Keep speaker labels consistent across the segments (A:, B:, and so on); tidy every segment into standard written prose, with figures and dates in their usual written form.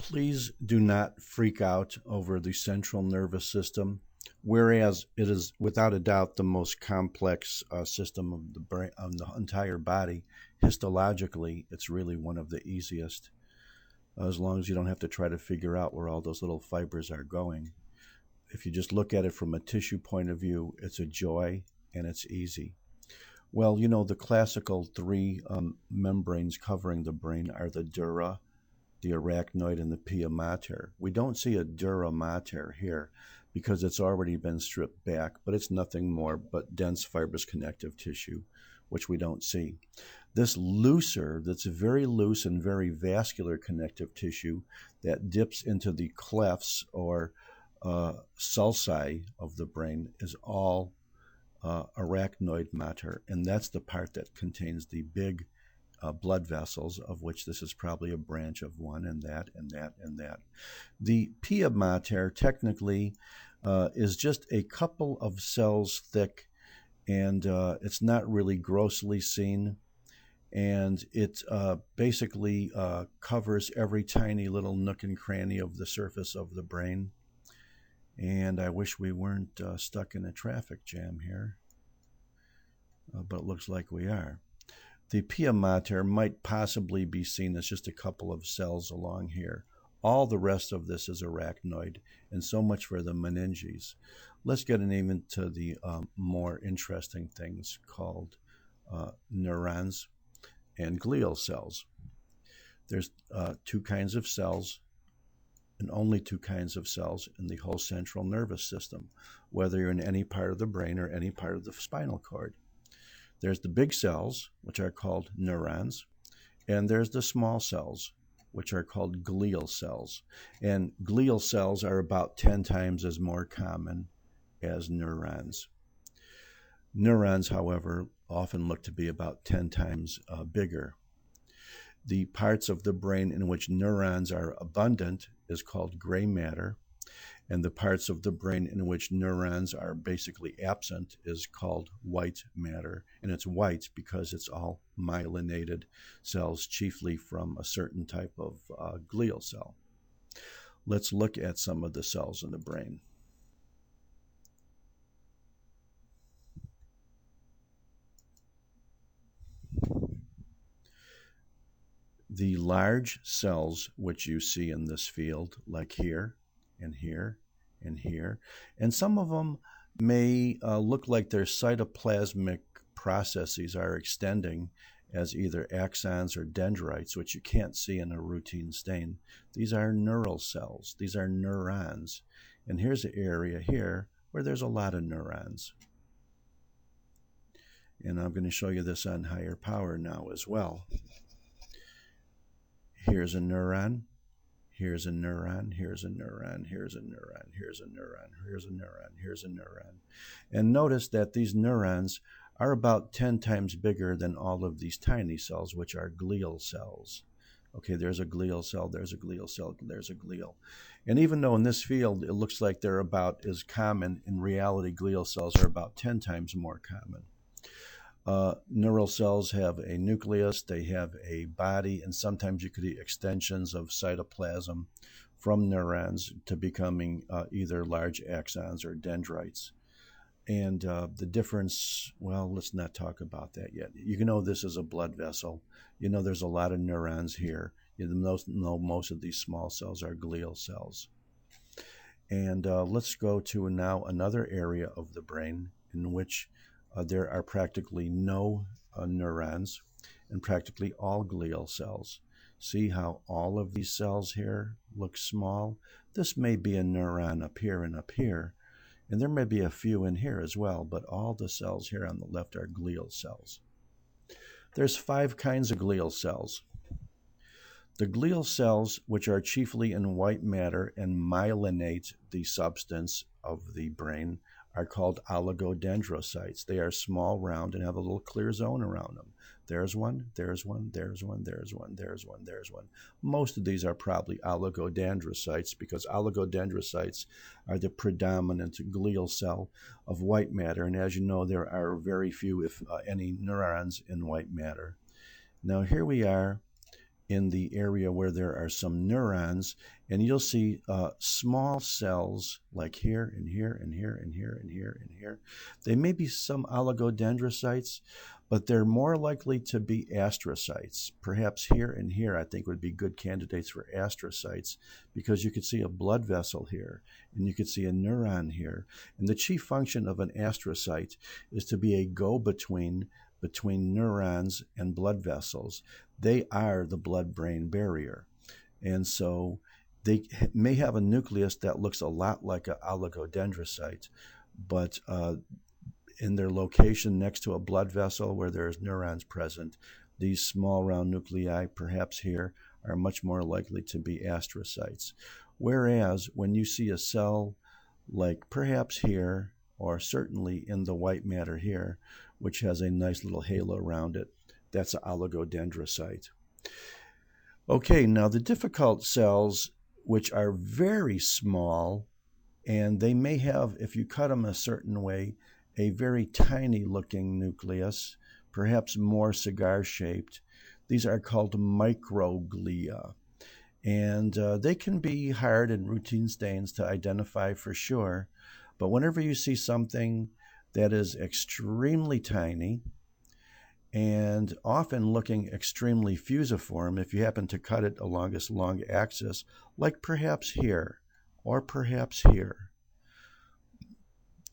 A: Please do not freak out over the central nervous system, whereas it is without a doubt the most complex system of the brain, of the entire body. Histologically, it's really one of the easiest, as long as you don't have to try to figure out where all those little fibers are going. If you just look at it from a tissue point of view, it's a joy and it's easy. Well, you know, the classical three membranes covering the brain are the dura, the arachnoid, and the pia mater. We don't see a dura mater here because it's already been stripped back, but it's nothing more but dense fibrous connective tissue, which we don't see. This looser, that's a very loose and very vascular connective tissue that dips into the clefts or sulci of the brain, is all arachnoid matter, and that's the part that contains the big blood vessels, of which this is probably a branch of one, and that, and that, and that. The pia mater technically is just a couple of cells thick, and it's not really grossly seen, and it basically covers every tiny little nook and cranny of the surface of the brain. And I wish we weren't stuck in a traffic jam here, but it looks like we are. The pia mater might possibly be seen as just a couple of cells along here. All the rest of this is arachnoid, and so much for the meninges. Let's get even to the more interesting things called neurons and glial cells. There's two kinds of cells, and only two kinds of cells in the whole central nervous system, whether you're in any part of the brain or any part of the spinal cord. There's the big cells, which are called neurons, and there's the small cells, which are called glial cells. And glial cells are about 10 times as more common as neurons. Neurons, however, often look to be about 10 times bigger. The parts of the brain in which neurons are abundant is called gray matter, and the parts of the brain in which neurons are basically absent is called white matter. And it's white because it's all myelinated cells, chiefly from a certain type of glial cell. Let's look at some of the cells in the brain. The large cells which you see in this field, like here and here and here, and some of them may look like their cytoplasmic processes are extending as either axons or dendrites, which you can't see in a routine stain. These are neural cells. These are neurons. And here's an area here where there's a lot of neurons. And I'm going to show you this on higher power now as well. Here's a neuron, here's a neuron, here's a neuron, here's a neuron, here's a neuron, here's a neuron, here's a neuron. And notice that these neurons are about 10 times bigger than all of these tiny cells, which are glial cells. Okay, there's a glial cell, there's a glial cell, there's a glial. And even though in this field it looks like they're about as common, in reality glial cells are about 10 times more common. Neural cells have a nucleus, they have a body, and sometimes you could see extensions of cytoplasm from neurons to becoming either large axons or dendrites. And the difference, well, let's not talk about that yet. You know this is a blood vessel. You know there's a lot of neurons here. You know most of these small cells are glial cells. And let's go to now another area of the brain in which there are practically no neurons and practically all glial cells. See how all of these cells here look small? This may be a neuron up here and up here, and there may be a few in here as well, but all the cells here on the left are glial cells. There's 5 kinds of glial cells. The glial cells, which are chiefly in white matter and myelinate the substance of the brain, are called oligodendrocytes. They are small, round, and have a little clear zone around them. There's one, there's one, there's one, there's one, there's one, there's one. Most of these are probably oligodendrocytes because oligodendrocytes are the predominant glial cell of white matter. And as you know, there are very few, if any, neurons in white matter. Now here we are in the area where there are some neurons, and you'll see small cells like here and here and here and here and here and here. They may be some oligodendrocytes, but they're more likely to be astrocytes. Perhaps here and here I think would be good candidates for astrocytes, because you could see a blood vessel here and you could see a neuron here. And the chief function of an astrocyte is to be a go-between between neurons and blood vessels. They are the blood-brain barrier. And so they may have a nucleus that looks a lot like an oligodendrocyte, but in their location next to a blood vessel where there's neurons present, these small round nuclei, perhaps here, are much more likely to be astrocytes. Whereas when you see a cell like perhaps here, or certainly in the white matter here, which has a nice little halo around it, that's an oligodendrocyte. Okay, now the difficult cells, which are very small, and they may have, if you cut them a certain way, a very tiny looking nucleus, perhaps more cigar shaped. These are called microglia. And they can be hard in routine stains to identify for sure. But whenever you see something that is extremely tiny and often looking extremely fusiform, if you happen to cut it along this long axis, like perhaps here, or perhaps here,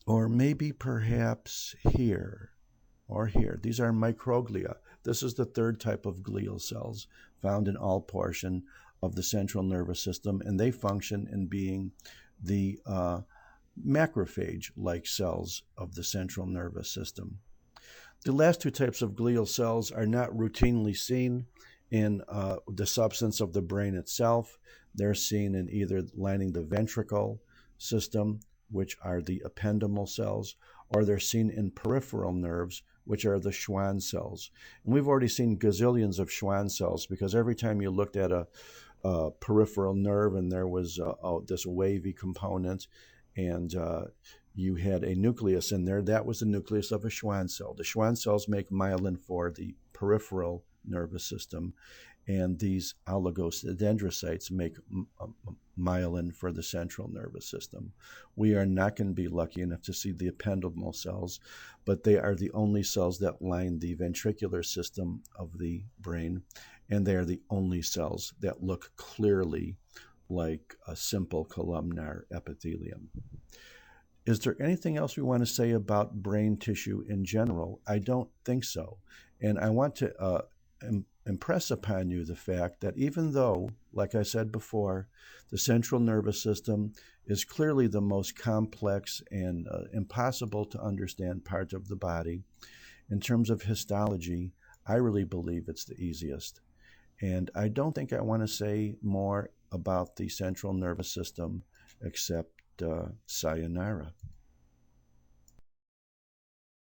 A: or maybe perhaps here, or here. These are microglia. This is the third type of glial cells found in all portion of the central nervous system, and they function in being the macrophage-like cells of the central nervous system. The last two types of glial cells are not routinely seen in the substance of the brain itself. They're seen in either lining the ventricle system, which are the ependymal cells, or they're seen in peripheral nerves, which are the Schwann cells. And we've already seen gazillions of Schwann cells, because every time you looked at a peripheral nerve and there was this wavy component, and you had a nucleus in there, that was the nucleus of a Schwann cell. The Schwann cells make myelin for the peripheral nervous system, and these oligodendrocytes make myelin for the central nervous system. We are not going to be lucky enough to see the ependymal cells, but they are the only cells that line the ventricular system of the brain, and they are the only cells that look clearly like a simple columnar epithelium. Is there anything else we want to say about brain tissue in general? I don't think so. And I want to impress upon you the fact that even though, like I said before, the central nervous system is clearly the most complex and impossible to understand part of the body, in terms of histology, I really believe it's the easiest. And I don't think I want to say more about the central nervous system except sayonara.